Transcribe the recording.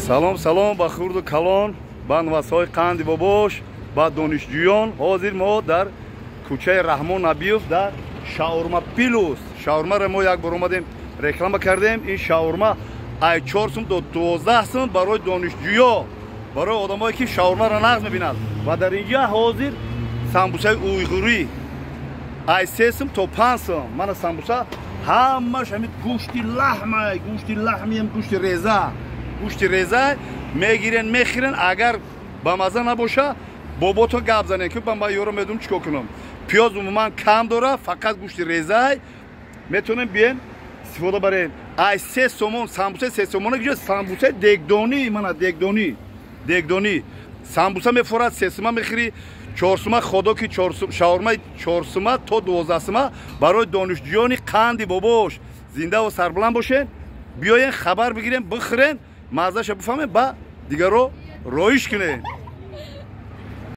Салом, салом ба хурду калон, ба навасҳои қанди бобош, ба донишҷӯён. Ҳозир мо дар кӯчаи Раҳмон Набиёв дар шаурма плюс. Шаурмаро мо як бор омадем реклама кардем. Ин шаурма ай 4 сум до 12 сум барои донишҷӯё, барои одамое ки шаурмаро нағз мебинанд. Ва дар инҷа ҳозир самбусаи уйғурӣ ай 3 сум то 5 сум. Мана самбуса ҳамаш ҳамин гӯшти лаҳмай, гӯшти лаҳмиам, гӯшти реза. Гӯшти реза мегирен, мехирен. Агар ба маза набоша, бобото гап занен ки ба ман ёро медум чикор кунам. Пиёз умуман кам дора, фақат гӯшти реза метонем биен истифода барем. Ай 3 сомон самбуса 3 сомона гиҷо самбуса дегдонӣ, мана дегдонӣ. Самбуса мефорад 3 сума мехири, 4 сума ходоки 4 сум, шаурмаи 4 сума то 12 сума барои донишҷӯёни қанди бобош. Зиндаву сарбуланд бошен, биёен хабар бигирен, бихӯрен, маззаша бифаҳмем, ба дигаро роиш кунем.